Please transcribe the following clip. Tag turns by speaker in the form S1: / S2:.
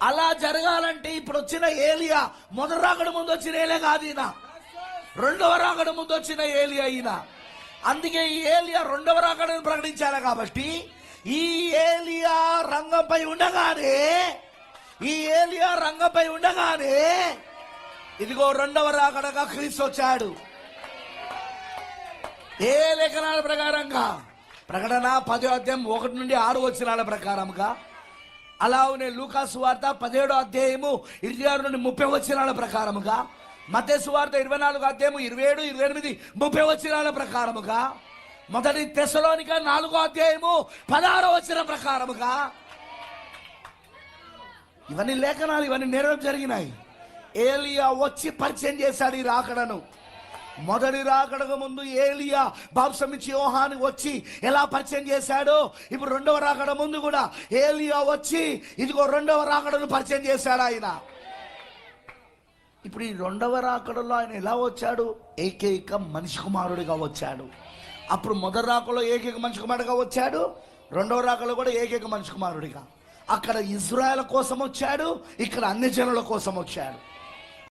S1: అలా జరగాలంటే ఇప్పుడు వచ్చిన ఏలియా మొదటి రాకడ ముందు వచ్చిన ఏలియా కాదు, ఈయన రెండవ రాకడ ముందు వచ్చిన ఏలియా ఈయన. అందుకే ఈ ఏలియా రెండవ రాకడను ప్రకటించాలి. కాబట్టి ఈ ఏలియా రంగంపై ఉండగానే ఇదిగో రెండవ రాకడగా క్రీస్తు వచ్చాడు. ఏ లేఖనాల ప్రకారంగా? ప్రకటన 10వ అధ్యాయం 1 నుండి 6 వచనాల ప్రకారంగా, అలానే లూకా సువార్త 17వ అధ్యాయము 26 నుండి 30 వచనాల ప్రకారముగా, మత్తయి సువార్త 24వ అధ్యాయము 27, 28, 30 వచనాల ప్రకారముగా, మొదటి తెస్సలోనిక 4వ అధ్యాయము 16వ వచనం ప్రకారముగా, ఇవన్నీ లేఖనాలు, ఇవన్నీ నెరవేర్పు జరిగినాయి. ఏలియా వచ్చి పరిచయం చేశాడు ఈ రాకడను. మొదటి రాకడకు ముందు ఏలియా బాప్తిసమిచ్చి యోహాను వచ్చి ఎలా పరిచయం చేశాడో, ఇప్పుడు రెండవ రాకడ ముందు కూడా ఏలియా వచ్చి ఇదిగో రెండవ రాకడను పరిచయం చేశాడు ఆయన. ఇప్పుడు ఈ రెండవ రాకడలో ఆయన ఎలా వచ్చాడు? ఏకైక మనిషి కుమారుడిగా వచ్చాడు. అప్పుడు మొదటి రాకడలో ఏకైక మనిషి కుమారుడిగా వచ్చాడు, రెండవ రాకడలో కూడా ఏకైక మనిషి కుమారుడిగా. అక్కడ ఇజ్రాయెల్ కోసం వచ్చాడు, ఇక్కడ అన్ని జనుల కోసం వచ్చాడు.